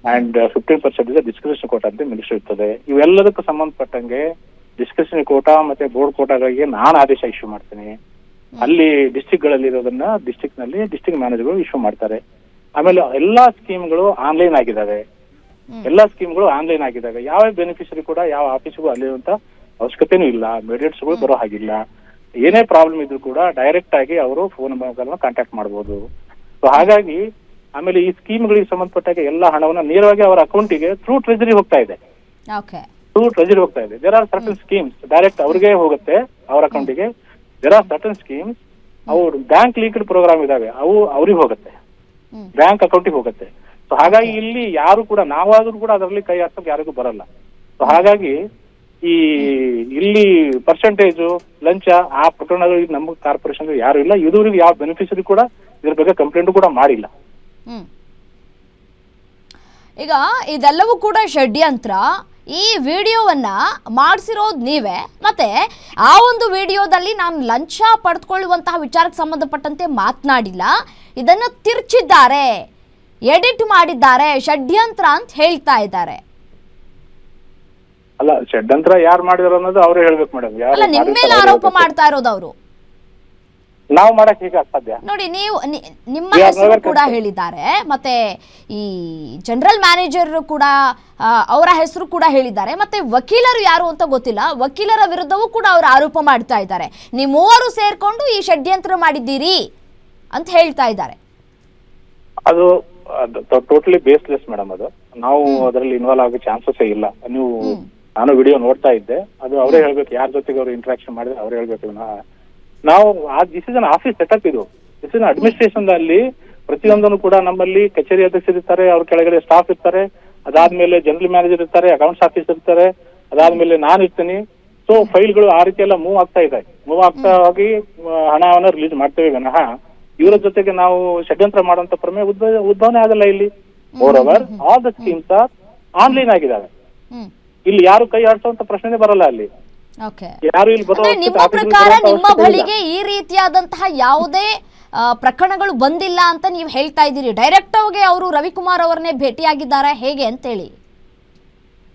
ಅಂಡ್ 15% ಡಿಸ್ಕ್ರಿಪ್ಷನ್ ಕೋಟಾ ಅಂತ ಮಿನಿಸ್ಟರ್ ಇರ್ತದೆ. ಇವೆಲ್ಲದಕ್ಕೂ ಸಂಬಂಧಪಟ್ಟಂಗೆ ಡಿಸ್ಕ್ರಿಪ್ಷನ್ ಕೋಟಾ ಮತ್ತೆ ಬೋರ್ಡ್ ಕೋಟಾಗಳಿಗೆ ನಾನು ಆದೇಶ ಇಶ್ಯೂ ಮಾಡ್ತೀನಿ. ಅಲ್ಲಿ ಡಿಸ್ಟ್ರಿಕ್ಟ್ ಗಳಲ್ಲಿ ಇರೋದನ್ನ ಡಿಸ್ಟ್ರಿಕ್ಟ್ ಮ್ಯಾನೇಜರ್ಗಳು ಇಶ್ಯೂ ಮಾಡ್ತಾರೆ. ಆಮೇಲೆ ಎಲ್ಲಾ ಸ್ಕೀಮ್ಗಳು ಆನ್ಲೈನ್ ಆಗಿದ್ದಾವೆ. ಯಾವ ಬೆನಿಫಿಷರಿ ಕೂಡ ಯಾವ ಆಫೀಸ್ಗೂ ಅಲ್ಲಿರುವಂತ ಅವಶ್ಯಕತೆನೂ ಇಲ್ಲ. ಮೀಡಿಯೇಟ್ಸ್ಗಳು ಬರೋ ಹಾಗಿಲ್ಲ. ಏನೇ ಪ್ರಾಬ್ಲಮ್ ಇದ್ರು ಕೂಡ ಡೈರೆಕ್ಟ್ ಆಗಿ ಅವರು ಫೋನ್ ಮೂಲಕ ಕಾಂಟ್ಯಾಕ್ಟ್ ಮಾಡಬಹುದು. ಸೊ ಹಾಗಾಗಿ ಆಮೇಲೆ ಈ ಸ್ಕೀಮ್ಗಳಿಗೆ ಸಂಬಂಧಪಟ್ಟಾಗ ಎಲ್ಲ ಹಣವನ್ನ ನೇರವಾಗಿ ಅವರ ಅಕೌಂಟಿಗೆ ಥ್ರೂ ಟ್ರೆಜರಿ ಹೋಗ್ತಾ ಇದೆ. There are certain schemes direct ಅವ್ರಿಗೆ ಹೋಗುತ್ತೆ, ಅವ್ರ ಅಕೌಂಟಿಗೆ. ದೇರ್ ಆರ್ ಸರ್ಟನ್ ಸ್ಕೀಮ್ಸ್ ಅವ್ರು ಬ್ಯಾಂಕ್ ಲೀಕ್ಡ್ ಪ್ರೋಗ್ರಾಮ್ ಇದಾವೆ, ಅವು ಅವ್ರಿಗೆ ಹೋಗುತ್ತೆ, ಬ್ಯಾಂಕ್ ಅಕೌಂಟಿಗೆ ಹೋಗುತ್ತೆ. ಸೊ ಹಾಗಾಗಿ ಇಲ್ಲಿ ಯಾರು ಕೂಡ, ನಾವಾದ್ರೂ ಕೂಡ ಅದರಲ್ಲಿ ಕೈ ಹಾಕೋಕೆ ಯಾರಿಗೂ ಬರಲ್ಲ. ಸೊ ಹಾಗಾಗಿ ಇಲ್ಲಿ ಪರ್ಸೆಂಟೇಜು ಲಂಚ ಆ ಪ್ರಕರಣಗಳು ನಮ್ಮ ಕಾರ್ಪೊರೇಷನ್ ಯಾರು ಇಲ್ಲ. ಇದುವರೆಗೂ ಯಾವ ಬೆನಿಫಿಷರಿ ಕೂಡ ಇದ್ರ ಬಗ್ಗೆ ಕಂಪ್ಲೇಂಟ್ ಕೂಡ ಮಾಡಿಲ್ಲ. ಈಗ ಇದೆಲ್ಲವೂ ಕೂಡ ಷಡ್ಯಂತ್ರ. ಈ ವಿಡಿಯೋವನ್ನ ಮಾಡಿಸಿರೋದು ನೀವೇ, ಮತ್ತೆ ಆ ಒಂದು ವಿಡಿಯೋದಲ್ಲಿ ನಾನು ಲಂಚ ಪಡೆದುಕೊಳ್ಳುವಂತಹ ವಿಚಾರಕ್ಕೆ ಸಂಬಂಧಪಟ್ಟಂತೆ ಮಾತನಾಡಿಲ್ಲ, ಇದನ್ನು ತಿರ್ಚಿದ್ದಾರೆ, ಎಡಿಟ್ ಮಾಡಿದ್ದಾರೆ, ಷಡ್ಯಂತ್ರ ಅಂತ ಹೇಳ್ತಾ ಇದ್ದಾರೆ. ಅಲ್ಲ, ಷಡ್ಯಂತ್ರ ಯಾರು ಮಾಡಿದಾರ ಅನ್ನೋದು ಅವರೇ ಹೇಳ್ಬೇಕು ಮೇಡಮ್. ಅಲ್ಲ, ನಿಮ್ಮ ಮೇಲೆ ಆರೋಪ ಮಾಡ್ತಾ ಇರೋದು ಅವರು. ನಾವು ಮಾಡಕ್ ಈಗ ಸಾಧ್ಯ ನೋಡಿ, ನೀವು ನಿಮ್ಮ ಹೆಸರು ಕೂಡ ಹೇಳಿದ್ದಾರೆ, ಮತ್ತೆ ಈ ಜನರಲ್ ಮ್ಯಾನೇಜರ್ ಕೂಡ ಅವರ ಹೆಸರು ಕೂಡ ಹೇಳಿದ್ದಾರೆ, ಮತ್ತೆ ವಕೀಲರು ಯಾರು ಅಂತ ಗೊತ್ತಿಲ್ಲ, ವಕೀಲರ ವಿರುದ್ಧವೂ ಕೂಡ ಅವರು ಆರೋಪ ಮಾಡ್ತಾ ಇದ್ದಾರೆ. ನೀವು ಮೂವರು ಸೇರ್ಕೊಂಡು ಈ ಷಡ್ಯಂತ್ರ ಮಾಡಿದ್ದೀರಿ ಅಂತ ಹೇಳ್ತಾ ಇದ್ದಾರೆ. ಅದು ಟೋಟಲಿ ಬೇಸ್ಲೆಸ್ ಮೇಡಮ್. ಅದು ನಾವು ಅದರಲ್ಲಿ ಇನ್ವಾಲ್ವ್ ಆಗೋ ಚಾನ್ಸಸ್ ಇಲ್ಲ. ನಾನು ವಿಡಿಯೋ ನೋಡ್ತಾ ಇದ್ದೆ, ಅದು ಅವರೇ ಹೇಳ್ಬೇಕು ಯಾರ ಜೊತೆಗೆ ಅವರು ಇಂಟ್ರಾಕ್ಷನ್ ಮಾಡಿದ್ರೆ ಅವರೇ ಹೇಳ್ಬೇಕು. ನಾವು this is an office setup, this is administration ಅಲ್ಲಿ ಪ್ರತಿಯೊಂದನ್ನು ಕೂಡ ನಮ್ಮಲ್ಲಿ ಕಚೇರಿ ಅಧ್ಯಕ್ಷರು ಇರ್ತಾರೆ, ಅವ್ರ ಕೆಳಗಡೆ ಸ್ಟಾಫ್ ಇರ್ತಾರೆ, ಅದಾದ್ಮೇಲೆ ಜನರಲ್ ಮ್ಯಾನೇಜರ್ ಇರ್ತಾರೆ, ಅಕೌಂಟ್ಸ್ ಆಫೀಸ್ ಇರ್ತಾರೆ, ಅದಾದ್ಮೇಲೆ ನಾನು ಇರ್ತೀನಿ. ಸೊ ಫೈಲ್ಗಳು ಆ ರೀತಿ ಎಲ್ಲ ಮೂವ್ ಆಗ್ತಾ ಹೋಗಿ ಹಣವನ್ನ ರಿಲೀಸ್ ಮಾಡ್ತೇವೆ ವಿನಃ ಇವರ ಜೊತೆಗೆ ನಾವು ಷಡ್ಯಂತ್ರ ಮಾಡುವಂತ ಪ್ರಮೇಯ ಉದ್ಭವನೆ ಆಗಲ್ಲ ಇಲ್ಲಿ. More over all the schemes R online ಆಗಿದ್ದಾವೆ. ಇಲ್ಲಿ ಯಾರು ಕೈ ಆಡ್ಸೋಂತ ಪ್ರಶ್ನೆನೇ ಬರಲ್ಲ ಅಲ್ಲಿ. ಓಕೆ, ಯಾರು ಇಲ್ಲಿ ಬರೋ ಅಂದ್ರೆ ನಿಮ್ಮ ಪ್ರಕಾರ ನಿಮ್ಮ ಬಳಿಗೆ ಈ ರೀತಿಯಾದಂತಹ ಯಾವುದೇ ಪ್ರಕರಣಗಳು ಬಂದಿಲ್ಲ ಅಂತ ನೀವು ಹೇಳ್ತಾ ಇದ್ದೀರಿ. ಡೈರೆಕ್ಟ್ ಆಗಿ ಅವರು ರವಿಕುಮಾರ್ ಅವರನ್ನೇ ಭೇಟಿಯಾಗಿದ್ದಾರೆ ಹೇಗೆ ಅಂತ ಹೇಳಿ?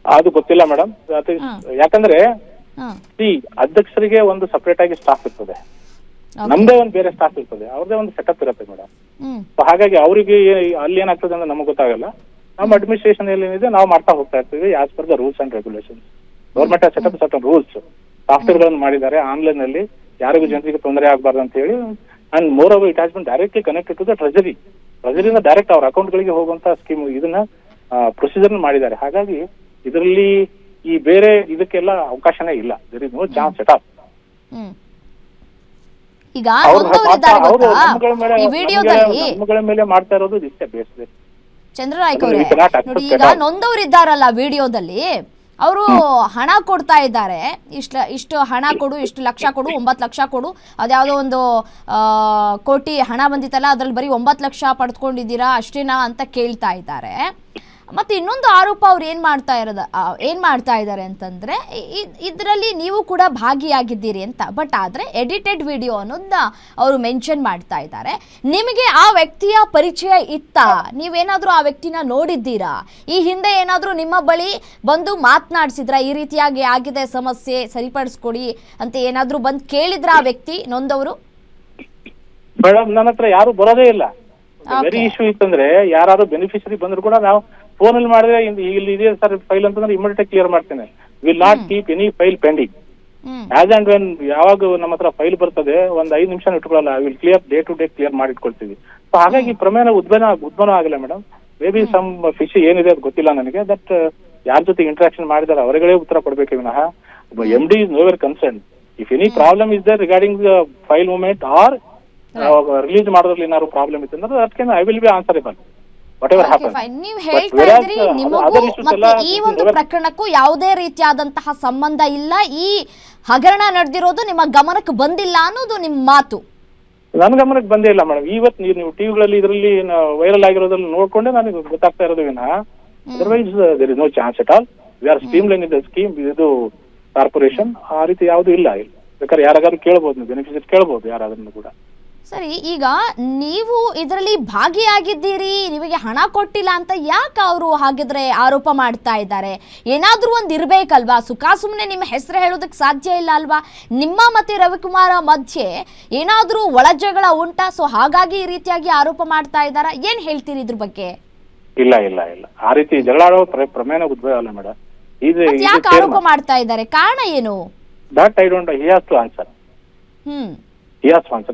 ಅದು ಗೊತ್ತಿಲ್ಲ ಮೇಡಮ್. ಯಾಕಂದ್ರೆ ಅಧ್ಯಕ್ಷರಿಗೆ ಒಂದು ಸಪರೇಟ್ ಆಗಿ ಸ್ಟಾಫ್ ಇರ್ತದೆ, ನಮ್ದೇ ಒಂದು ಬೇರೆ ಸ್ಟಾಫ್ ಇರ್ತದೆ, ಅವ್ರದೇ ಒಂದು ಸೆಟಪ್ ಇರುತ್ತೆ ಮೇಡಮ್. ಹಾಗಾಗಿ ಅವರಿಗೆ ಅಲ್ಲಿ ಏನಾಗ್ತದೆ ಅಂದ್ರೆ ನಮಗೆ ಗೊತ್ತಾಗಲ್ಲ. ನಮ್ಮ ಅಡ್ಮಿನಿಸ್ಟ್ರೇಷನ್ ಏನಿದೆ ನಾವು ಮಾಡ್ತಾ ಹೋಗ್ತಾ ಇರ್ತೀವಿ as per the rules and regulations. Government setup certain rules, software ಗಳನ್ನು ಮಾಡಿದ್ದಾರೆ ಆನ್ಲೈನ್ ನಲ್ಲಿ, ಯಾರಿಗೂ ಜನರಿಗೆ ತೊಂದರೆ ಆಗಬಾರ್ದು ಅಂತ ಹೇಳಿ. And moreover it has been directly connected to the ಟ್ರೆಜರಿಯಿಂದ ಡೈರೆಕ್ಟ್ ಅವ್ರ ಅಕೌಂಟ್ ಗಳಿಗೆ ಹೋಗುವಂತ ಸ್ಕೀಮ್ ಇದನ್ನ ಪ್ರೊಸೀಜರ್ ಮಾಡಿದ್ದಾರೆ. ಹಾಗಾಗಿ ಇದರಲ್ಲಿ ಈ ಬೇರೆ ಇದಕ್ಕೆಲ್ಲ ಅವಕಾಶನೇ ಇಲ್ಲ. There is no chance at all. ಈಗ ಈ ವಿಡಿಯೋದಲ್ಲಿ ನಮ್ಮಗಳ ಮೇಲೆ ಮಾಡ್ತಾ ಇರೋದು ಇಷ್ಟೇ ಬೇಸ್. ಚಂದ್ರನಾಯ್ಕ ಅವರೇ ನೋಡಿ, ಈಗ ನೊಂದವರಿದ್ದಾರಲ್ಲ ವಿಡಿಯೋದಲ್ಲಿ, ಅವರು ಹಣ ಕೊಡ್ತಾ ಇದ್ದಾರೆ, ಇಷ್ಟು ಹಣ ಕೊಡು, ಇಷ್ಟು ಲಕ್ಷ ಕೊಡು, 9 ಲಕ್ಷ ಕೊಡು, ಅದ್ಯಾವುದೋ ಒಂದು ಕೋಟಿ ಹಣ ಬಂದಿತ್ತಲ್ಲ ಅದ್ರಲ್ಲಿ ಬರೀ 9 ಲಕ್ಷ ಪಡೆದುಕೊಂಡಿದ್ದೀರಾ ಅಷ್ಟೇನಾ ಅಂತ ಕೇಳ್ತಾ ಇದ್ದಾರೆ. ಮತ್ತೆ ಇನ್ನೊಂದು ಆರೋಪ ಅವ್ರು ಏನ್ ಮಾಡ್ತಾ ಇದ್ದಾರೆ ಅಂತಂದ್ರೆ ಇದರಲ್ಲಿ ನೀವು ಕೂಡ ಭಾಗಿಯಾಗಿದ್ದೀರಿ ಅಂತ. ಬಟ್ ಆದ್ರೆ ಎಡಿಟೆಡ್ ವಿಡಿಯೋ ಅನ್ನೋದನ್ನ ಅವರು ಮೆನ್ಷನ್ ಮಾಡ್ತಾ ಇದ್ದಾರೆ. ನಿಮಗೆ ಆ ವ್ಯಕ್ತಿಯ ಪರಿಚಯ ಇತ್ತಾ? ನೀವೇನಾದ್ರೂ ಆ ವ್ಯಕ್ತಿನ ನೋಡಿದ್ದೀರಾ? ಈ ಹಿಂದೆ ಏನಾದ್ರೂ ನಿಮ್ಮ ಬಳಿ ಬಂದು ಮಾತನಾಡಿಸಿದ್ರ, ಈ ರೀತಿಯಾಗಿ ಆಗಿದೆ ಸಮಸ್ಯೆ ಸರಿಪಡಿಸ್ಕೊಡಿ ಅಂತ ಏನಾದ್ರೂ ಬಂದು ಕೇಳಿದ್ರ ಆ ವ್ಯಕ್ತಿ ನೊಂದವರು? ಮೇಡಮ್, ನನ್ನ ಹತ್ರ ಯಾರು ಬರೋದೇ ಇಲ್ಲ. ವೆರಿ ಇಶ್ಯೂ ಇತ್ತಂದ್ರೆ ಯಾರು ಬೆನಿಫಿಷರಿ ಬಂದ್ರು ಕೂಡ ನಾವು ಫೋನ್ ಅಲ್ಲಿ ಮಾಡಿದ್ರೆ ಇಲ್ಲಿ ಇದೆ ಸರ್ ಫೈಲ್ ಅಂತಂದ್ರೆ ಇಮಿಡಿಯೇಟ್ ಕ್ಲಿಯರ್ ಮಾಡ್ತೇನೆ. Will not keep any file pending. As and when ಯಾವಾಗ ನಮ್ಮ ಹತ್ರ ಫೈಲ್ ಬರ್ತದೆ ಒಂದು 5 ನಿಮಿಷ ಇಟ್ಕೊಳ್ಳಲ್ಲ, will clear day to day clear ಮಾಡಿ ಇಟ್ಕೊಳ್ತೀವಿ. ಸೊ ಹಾಗಾಗಿ ಪ್ರಮೇಯ ಉದ್ಭವ ಆಗಿಲ್ಲ madam. Maybe some fish ಏನಿದೆ ಅದು ಗೊತ್ತಿಲ್ಲ ನನಗೆ. ದಟ್ ಯಾರ ಜೊತೆ ಇಂಟ್ರಾಕ್ಷನ್ ಮಾಡಿದಾರೆ ಅವರಿಗಳೇ ಉತ್ತರ ಕೊಡ್ಬೇಕು ವಿನಃ MD is nowhere concerned. If any problem is there regarding the file movement or release ಮಾಡೋದ್ರಲ್ಲಿ ಏನಾದ್ರು ಪ್ರಾಬ್ಲಮ್ ಇತ್ತು ಅಂದ್ರೆ ಅದಕ್ಕೆ I will be answerable whatever happen. ನೀವು ಹೇಳ್ತಾ ಇದ್ರಿ ನಿಮಗೂ ಮತ್ತೆ ಈ ಒಂದು ಪ್ರಕರಣಕ್ಕೂ ಯಾವುದೇ ರೀತಿಯಾದಂತಹ ಸಂಬಂಧ ಇಲ್ಲ, ಈ ಹಗರಣ ನಡೆದಿರೋದು ನಿಮ್ಮ ಗಮನಕ್ಕೆ ಬಂದಿಲ್ಲ ಅನ್ನೋದು ನಿಮ್ಮ ಮಾತು. ನನ್ನ ಗಮನಕ್ಕೆ ಬಂದೇ ಇಲ್ಲ ಮೇಡಮ್. ಇವತ್ತು ನೀವು ಟಿವಿಗಳಲ್ಲಿ ಇದರಲ್ಲಿ ವೈರಲ್ ಆಗಿರೋದ್ರಲ್ಲಿ ನೋಡ್ಕೊಂಡೆ ನನಗೆ ಗೊತ್ತಾಗ್ತಾ ಇರೋದು ವಿನಃ otherwise there is no chance at all. We are stream line in the scheme. ಇದು ಕಾರ್ಪೊರೇಷನ್ ಆ ರೀತಿ ಯಾವುದು ಇಲ್ಲ. ಬೇಕಾದ್ರೆ ಯಾರಾದ್ರೂ ಕೇಳ್ಬೋದು, ನೀವು ಬೆನಿಫಿಷರಿ ಕೇಳ್ಬೋದು ಯಾರಾದ್ರೂ ಕೂಡ. ಸರಿ, ಈಗ ನೀವು ಇದರಲ್ಲಿ ಭಾಗಿಯಾಗಿದ್ದೀರಿ, ನಿಮಗೆ ಹಣ ಕೊಟ್ಟಿಲ್ಲ ಅಂತ ಯಾಕೆ ಅವರು ಹಾಗಿದ್ರೆ ಆರೋಪ ಮಾಡ್ತಾ ಇದ್ದಾರೆ? ಏನಾದ್ರೂ ಒಂದು ಇರ್ಬೇಕಲ್ವಾ? ಸುಮ್ಮನೆ ನಿಮ್ಮ ಹೆಸರು ಹೇಳೋದಕ್ಕೆ ಸಾಧ್ಯ ಇಲ್ಲ ಅಲ್ವಾ? ನಿಮ್ಮ ಮತ್ತೆ ರವಿಕುಮಾರ ಮಧ್ಯೆ ಏನಾದ್ರೂ ಒಳಜಗಳ ಉಂಟಾ? ಸೊ ಹಾಗಾಗಿ ಈ ರೀತಿಯಾಗಿ ಆರೋಪ ಮಾಡ್ತಾ ಇದ್ದಾರಾ? ಏನ್ ಹೇಳ್ತೀರಿ ಇದ್ರ ಬಗ್ಗೆ? ಇಲ್ಲ ಇಲ್ಲ ಇಲ್ಲ, ಆ ರೀತಿ ಜಗಳ ಆಡೋ ಪ್ರಮೇಯ ಉದ್ಭವ ಅಲ್ಲ ಮೇಡಮ್. ಯಾಕೆ ಆರೋಪ ಮಾಡ್ತಾ ಇದ್ದಾರೆ? ಕಾರಣ ಏನು? That I don't, he has to answer.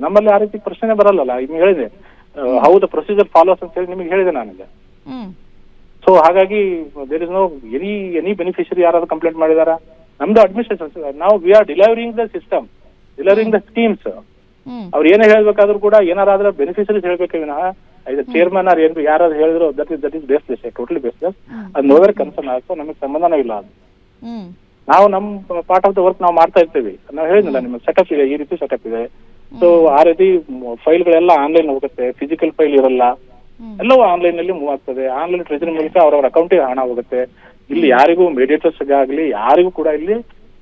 ನಮ್ಮಲ್ಲಿ ಆ ರೀತಿ ಪ್ರಶ್ನೆ ಬರಲ್ಲ. ನಿಮ್ಗೆ ಹೇಳಿದೆ ಹೌ ದ ಪ್ರೊಸೀಜರ್ ಫಾಲೋಸ್ ಅಂತ ಹೇಳಿ ನಿಮಗೆ ಹೇಳಿದೆ ನನಗೆ. ಸೊ ಹಾಗಾಗಿ there is no any beneficiary ಯಾರಾದ್ರೂ ಕಂಪ್ಲೇಂಟ್ ಮಾಡಿದಾರ? ನಮ್ದು ಅಡ್ಮಿನಿಸ್ಟ್ರೇಷನ್, ನಾವು we are delivering the system, delivering the schemes. ಅವ್ರು ಏನೇ ಹೇಳ್ಬೇಕಾದ್ರೂ ಕೂಡ ಏನಾರಾದ್ರೆ ಬೆನಿಫಿಷರೀಸ್ ಹೇಳ್ಬೇಕು ವಿನಃ ಇದು ಚೇರ್ಮನ್ ಆರ್ ಏನ್ ಯಾರಾದ್ರು ಹೇಳಿದ್ರು that is baseless, totally baseless. ಅದು ನೋವೇರ್ ಕನ್ಸರ್ನ್ ಆಗುತ್ತೆ, ನಮಗೆ ಸಂಬಂಧನೂ ಇಲ್ಲ ಅದು. ನಾವು ನಮ್ಮ ಪಾರ್ಟ್ ಆಫ್ ದ ವರ್ಕ್ ನಾವು ಮಾಡ್ತಾ ಇರ್ತೀವಿ. ನಾವು ಹೇಳಿದ್ನಲ್ಲ ನಿಮ್ಮ ಸೆಟಪ್ ಇದೆ, ಈ ರೀತಿ ಸೆಟಪ್ ಇದೆ. ಸೊ ಆ ರೀತಿ ಫೈಲ್ಗಳೆಲ್ಲ ಆನ್ಲೈನ್ ಹೋಗುತ್ತೆ, ಫಿಸಿಕಲ್ ಫೈಲ್ ಇರಲ್ಲ, ಎಲ್ಲವೂ ಆನ್ಲೈನ್ ನಲ್ಲಿ ಮೂವ್ ಆಗ್ತದೆ. ಆನ್ಲೈನ್ ಟ್ರೆಜರಿ ಮೂಲಕ ಅವರವರ ಅಕೌಂಟಿಗೆ ಹಣ ಹೋಗುತ್ತೆ. ಇಲ್ಲಿ ಯಾರಿಗೂ ಮೇಡಿಯೇಟರ್ಸ್ ಆಗಲಿ ಯಾರಿಗೂ ಕೂಡ ಇಲ್ಲಿ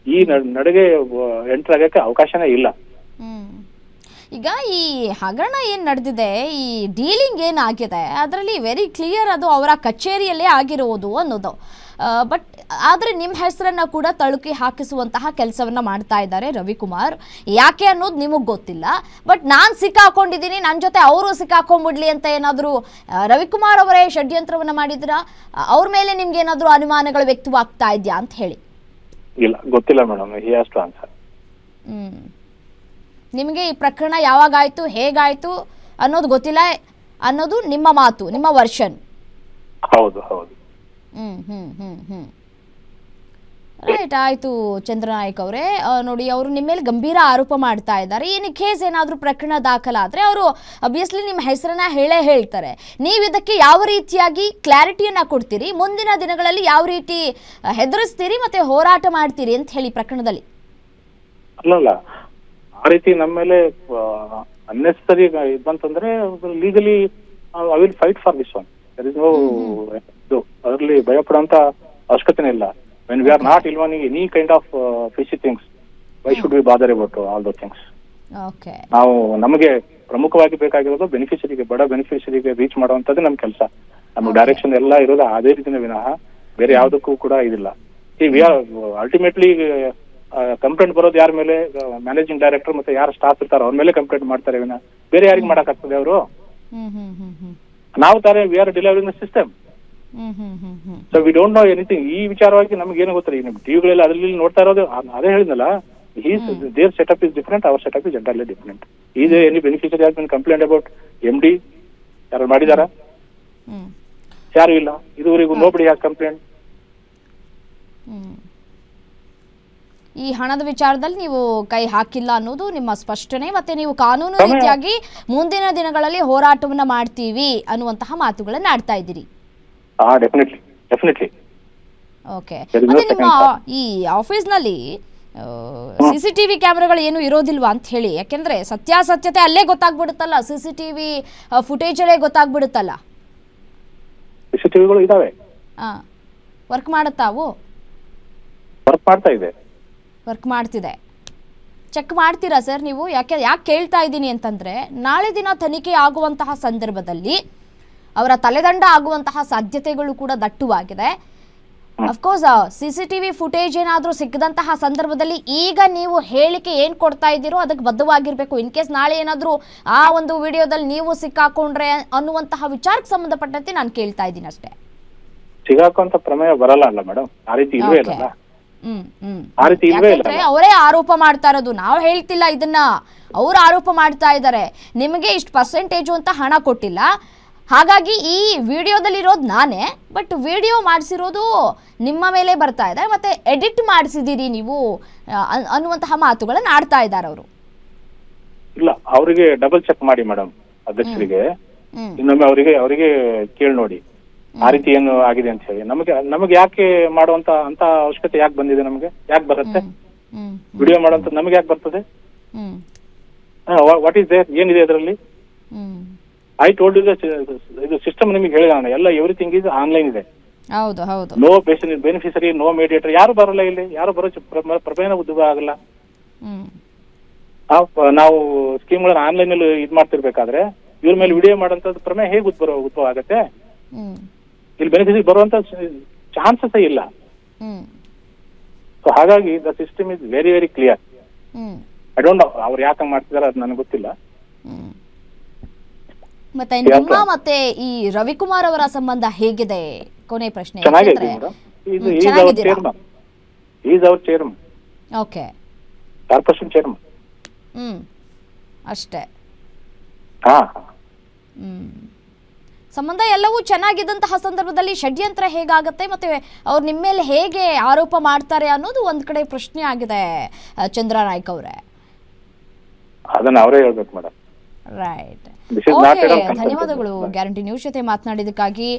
ಈ ನಡುಗೆ ಎಂಟರ್ ಆಗಕ್ಕೆ ಅವಕಾಶನೇ ಇಲ್ಲ. ಈಗ ಈ ಹಗರಣ ಏನ್ ನಡೆದಿದೆ, ಈ ಡೀಲಿಂಗ್ ಏನಾಗಿದೆ ಅದರಲ್ಲಿ ವೆರಿ ಕ್ಲಿಯರ್ ಅದು ಅವರ ಕಚೇರಿಯಲ್ಲೇ ಆಗಿರುವುದು ಅನ್ನೋದು. ಬಟ್ ಆದರೆ ನಿಮ್ಮ ಹೆಸರನ್ನ ಕೂಡ ತಳುಕಿ ಹಾಕಿಸುವಂತಹ ಕೆಲಸವನ್ನ ಮಾಡ್ತಾ ಇದ್ದಾರೆ ರವಿಕುಮಾರ್. ಯಾಕೆ ಅನ್ನೋದು ನಿಮಗೆ ಗೊತ್ತಿಲ್ಲ. ಬಟ್ ನಾನು ಸಿಕ್ಕಾಕೊಂಡಿದ್ದೀನಿ, ನನ್ನ ಜೊತೆ ಅವರು ಸಿಕ್ಕಾಕೊಂಡ್ಬಿಡ್ಲಿ ಅಂತ ಏನಾದರೂ ರವಿಕುಮಾರ್ ಅವರೇ ಷಡ್ಯಂತ್ರವನ್ನ ಮಾಡಿದ್ರಾ? ಅವ್ರ ಮೇಲೆ ನಿಮ್ಗೆ ಏನಾದರೂ ಅನುಮಾನಗಳು ವ್ಯಕ್ತವಾಗ್ತಾ ಇದೆಯಾ ಅಂತ ಹೇಳಿ? ಇಲ್ಲ, ಗೊತ್ತಿಲ್ಲ madam. He has to answer. ನಿಮಗೆ ಈ ಪ್ರಕರಣ ಯಾವಾಗಾಯ್ತು, ಹೇಗಾಯ್ತು ಅನ್ನೋದು ಗೊತ್ತಿಲ್ಲ ಅನ್ನೋದು ನಿಮ್ಮ ಮಾತು, ನಿಮ್ಮ ವರ್ಷನ್. ಹೌದು ಹೌದು. ರೈಟ್, ಆಯ್ತು ಚಂದ್ರನಾಯ್ಕ ಅವರೇ. ನೋಡಿ, ಅವರು ನಿಮ್ಮ ಮೇಲೆ ಗಂಭೀರ ಆರೋಪ ಮಾಡ್ತಾ ಇದ್ದಾರೆ. ಇನ್ ಕೇಸ್ ಏನಾದರೂ ಪ್ರಕರಣ ದಾಖಲಾದ್ರೆ ಅವರು ಅಬ್ವಿಯಸ್ಲಿ ನಿಮ್ಮ ಹೆಸರನ್ನ ಹೇಳ್ತಾರೆ. ನೀವು ಇದಕ್ಕೆ ಯಾವ ರೀತಿಯಾಗಿ ಕ್ಲಾರಿಟಿಯನ್ನ ಕೊಡ್ತೀರಿ? ಮುಂದಿನ ದಿನಗಳಲ್ಲಿ ಯಾವ ರೀತಿ ಹೆದರಿಸ್ತೀರಿ ಮತ್ತೆ ಹೋರಾಟ ಮಾಡ್ತೀರಿ ಅಂತ ಹೇಳಿ ಪ್ರಕರಣದಲ್ಲಿ? ಅಲ್ಲಲ್ಲ, ಆ ರೀತಿ ನಮ್ಮ ಮೇಲೆ ಅನ್ನೆಸರಿ ಬಂತಂದ್ರೆ legally I will fight for this one. ಅದರಲ್ಲಿ ಭಯ ಪಡುವಂತ ಅವಶ್ಯಕತೆ ಇಲ್ಲ. when we are not involving any kind of fishy things, why should we bother about all those things? Okay. ನಾವು ನಮಗೆ ಪ್ರಮುಖವಾಗಿ ಬೇಕಾಗಿರೋದು ಬೆನಿಫಿಷರಿಗೆ, ಬಡ ಬೆನಿಫಿಷರಿಗೆ ರೀಚ್ ಮಾಡುವಂತದ್ದು ನಮ್ಮ ಕೆಲಸ. ನಮ್ಮ ಡೈರೆಕ್ಷನ್ ಎಲ್ಲ ಇರೋದು ಅದೇ ರೀತಿನ ವಿನಃ ಬೇರೆ ಯಾವುದಕ್ಕೂ ಕೂಡ ಇದಿಲ್ಲ. ವಿ ಆರ್ ಅಲ್ಟಿಮೇಟ್ಲಿ ಕಂಪ್ಲೇಂಟ್ ಬರೋದು ಯಾರ ಮೇಲೆ? ಮ್ಯಾನೇಜಿಂಗ್ ಡೈರೆಕ್ಟರ್ ಮತ್ತೆ ಯಾರು ಸ್ಟಾಫ್ ಇರ್ತಾರೋ ಅವ್ರ ಮೇಲೆ ಕಂಪ್ಲೇಂಟ್ ಮಾಡ್ತಾರೆ ವಿನಃ ಬೇರೆ ಯಾರಿಗೆ ಮಾಡಕ್ಕಾಗ್ತದೆ ಅವರು? ನಾವು ತಾರೆ we are delivering the system. So we don't know anything. ಈ ವಿಚಾರವಾಗಿ ನಮ್ಗೆ ಏನು ಗೊತ್ತಿಲ್ಲ. ನಿಮ್ ಟಿವಿಗಳಲ್ಲಿ ಅದ್ರಲ್ಲಿ ನೋಡ್ತಾ ಇರೋದು ಅದೇ ಹೇಳಿದ್ನಲ್ಲ, there setup is different, our setup is entirely different. Is any beneficiary has been complaint about MD? ಯಾರು ಮಾಡಿದಾರ? ಯಾರು ಇಲ್ಲ ಇದುವರೆಗೂ. Nobody has complaint. ಈ ಹಣದ ವಿಚಾರದಲ್ಲಿ ನೀವು ಕೈ ಹಾಕಿಲ್ಲ ಅನ್ನೋದು ನಿಮ್ಮ ಸ್ಪಷ್ಟನೆ. ಮತ್ತೆ ನೀವು ಕಾನೂನು ರೀತಿಯಾಗಿ ಮುಂದಿನ ದಿನಗಳಲ್ಲಿ ಹೋರಾಟವನ್ನ ಮಾಡ್ತೀವಿ ಅನ್ನುವಂತಹ ಮಾತುಗಳನ್ನ ಆಡ್ತಾ ಇದ್ದೀರಿ. ಡೆಫಿನೆಟ್ಲಿ. ಓಕೆ. ಮತ್ತೆ ನಿಮ್ಮ ಈ ಆಫೀಸ್ನಲ್ಲಿ CCTV ಕ್ಯಾಮೆರಾಗಳು ಏನು ಇರೋದಿಲ್ವಾ ಅಂತ ಹೇಳಿ? ಯಾಕೆಂದ್ರೆ ಸತ್ಯಾಸತ್ಯತೆ ಅಲ್ಲೇ ಗೊತ್ತಾಗ್ಬಿಡುತ್ತಲ್ಲ, CCTV ಫುಟೇಜ್ ಅಲ್ಲೇ ಗೊತ್ತಾಗ್ಬಿಡುತ್ತಲ್ಲ. CCTVಗಳು ಇದಾವೆ. ವರ್ಕ್ ಮಾಡುತ್ತಾವು? ವರ್ಕ್ ಮಾಡ್ತಾ ಇದೆ. ವರ್ಕ್ ಮಾಡ್ತಿದೆ. ಚೆಕ್ ಮಾಡ್ತೀರಾ ಸರ್ ನೀವು? ಯಾಕೆ ಕೇಳ್ತಾ ಇದ್ದೀನಿ ಅಂತಂದ್ರೆ, ನಾಳೆ ದಿನ ತನಿಖೆ ಆಗುವಂತಹ ಸಂದರ್ಭದಲ್ಲಿ ಅವರ ತಲೆದಂಡ ಆಗುವಂತಹ ಸಾಧ್ಯತೆಗಳು ಕೂಡ ದಟ್ಟವಾಗಿದೆ. ಅಫ್ಕೋರ್ಸ್ CCTV ಫುಟೇಜ್ ಏನಾದರೂ ಸಿಕ್ಕದಂತಹ ಸಂದರ್ಭದಲ್ಲಿ ಈಗ ನೀವು ಹೇಳಿಕೆ ಏನು ಕೊಡ್ತಾ ಇದ್ದೀರೋ ಅದಕ್ಕೆ ಬದ್ಧವಾಗಿರಬೇಕು. ಇನ್ ಕೇಸ್ ನಾಳೆ ಏನಾದರೂ ಆ ಒಂದು ವಿಡಿಯೋದಲ್ಲಿ ನೀವು ಸಿಕ್ಕಾಕೊಂಡ್ರೆ ಅನ್ನುವಂತಹ ವಿಚಾರಕ್ಕೆ ಸಂಬಂಧಪಟ್ಟಂತೆ ನಾನು ಕೇಳ್ತಾ ಇದ್ದೀನಿ ಅಷ್ಟೇ. ಸಿಗಾಕುವಂತ ಪ್ರಮೇಯ ಬರಲ್ಲ ಅಲ್ಲ ಮೇಡಮ್, ಆ ರೀತಿ ಇಲ್ವೇ ಇಲ್ಲ. ಆ ರೀತಿ ಇಲ್ವೇ ಇಲ್ಲ. ಅವರೇ ಆರೋಪ ಮಾಡ್ತಾ ಇರೋದು, ನಾವು ಹೇಳ್ತಿಲ್ಲ ಇದನ್ನ, ಅವ್ರು ಆರೋಪ ಮಾಡ್ತಾ ಇದ್ದಾರೆ. ನಿಮಗೆ ಇಷ್ಟು ಪರ್ಸೆಂಟೇಜು ಅಂತ ಹಣ ಕೊಟ್ಟಿಲ್ಲ, ಹಾಗಾಗಿ ಈ ವಿಡಿಯೋದಲ್ಲಿರೋದು ನಾನೇ, ಬಟ್ ವಿಡಿಯೋ ಮಾಡಿಸಿರೋದು ನಿಮ್ಮ ಮೇಲೆ ಬರ್ತಾ ಇದೆ, ಮತ್ತೆ ಎಡಿಟ್ ಮಾಡಿಸಿದ್ದೀರಿ ನೀವು ಅನ್ನುವಂತಹ ಮಾತುಗಳನ್ನು ಆಡ್ತಾ ಇದ್ದಾರೆ ಅವರು. ಇಲ್ಲ, ಅವರಿಗೆ ಡಬಲ್ ಚೆಕ್ ಮಾಡಿ ಮೇಡಮ್, ಅಧ್ಯಕ್ಷರಿಗೆ ಇನ್ನೊಮ್ಮೆ ಅವರಿಗೆ ಕೇಳಿ ನೋಡಿ ಆ ರೀತಿ ಏನು ಆಗಿದೆ ಅಂತ ಹೇಳಿ. ನಮಗೆ ಯಾಕೆ ಮಾಡುವಂತ ಅಂತ ಅವಶ್ಯಕತೆ ಯಾಕೆ ಬಂದಿದೆ? ನಮಗೆ ಯಾಕೆ ಬರುತ್ತೆ ವಿಡಿಯೋ ಮಾಡುವಂತ? ನಮಗೆ ಯಾಕೆ ಬರ್ತದೆ? What is there? ಏನಿದೆ ಅದರಲ್ಲಿ? ಐ ಟೋಲ್ಡ್ ಯು ಇದು ಸಿಸ್ಟಮ್ ನಿಮಗೆ ಹೇಳಿದ ನಾನು, ಎಲ್ಲ ಎವ್ರಿಥಿಂಗ್ ಈಸ್ ಆನ್ಲೈನ್ ಇದೆ. ಹೌದು ಹೌದು. ನೋ ಬೆನಿಫಿಷರಿ, ನೋ ಮೀಡಿಯೇಟರ್, ಯಾರು ಬರಲ್ಲ ಇಲ್ಲಿ, ಯಾರು ಬರೋ ಪ್ರಮೇಯ ಉದ್ಯೋಗ ಆಗಲ್ಲ. ನಾವು ಸ್ಕೀಮ್ಗಳನ್ನ ಆನ್ಲೈನ್ ಅಲ್ಲಿ ಇದ್ ಮಾಡ್ತಿರ್ಬೇಕಾದ್ರೆ ಇವ್ರ ಮೇಲೆ ವಿಡಿಯೋ ಮಾಡೋಂಥದ್ದು ಪ್ರಮೇಯ ಹೇಗೆ ಉದ್ಭವ ಆಗತ್ತೆ? ಇಲ್ಲಿ ಬೆನಿಫಿಷರಿ ಬರುವಂತ ಚಾನ್ಸಸ್ ಇಲ್ಲ. ಸೊ ಹಾಗಾಗಿ the system is very very clear. I don't know ಅವ್ರು ಯಾಕೆ ಮಾಡ್ತಿದಾರೆ ಅದು ನನಗೆ ಗೊತ್ತಿಲ್ಲ. ಮತ್ತೆ ನಿಮ್ಮ ಮತ್ತೆ ಈ ರವಿಕುಮಾರ್ ಅವರ ಸಂಬಂಧ ಹೇಗಿದೆ? ಕೊನೆ ಪ್ರಶ್ನೆ. ಚೆನ್ನಾಗಿದೆ madam. Is our chairman. Okay. Corporation chairman. ಅಷ್ಟೇ. ಹಾ. ಸಂಬಂಧ ಎಲ್ಲವೂ ಚೆನ್ನಾಗಿದ್ದಂತಹ ಸಂದರ್ಭದಲ್ಲಿ ಷಡ್ಯಂತ್ರ ಹೇಗಾಗತ್ತೆ, ಮತ್ತೆ ಅವ್ರು ನಿಮ್ಮ ಮೇಲೆ ಹೇಗೆ ಆರೋಪ ಮಾಡ್ತಾರೆ ಅನ್ನೋದು ಒಂದ್ ಕಡೆ ಪ್ರಶ್ನೆ ಆಗಿದೆ ಚಂದ್ರನಾಯ್ಕ್ ಅವರೇ. ಅದನ್ನ ಅವರೇ ಹೇಳ್ಬೇಕು ಮೇಡಮ್. ರೈಟ್. ಓಕೆ, ಧನ್ಯವಾದಗಳು ಗ್ಯಾರಂಟಿ ನ್ಯೂಸ್ ಜೊತೆ ಮಾತನಾಡಿದಕ್ಕಾಗಿ.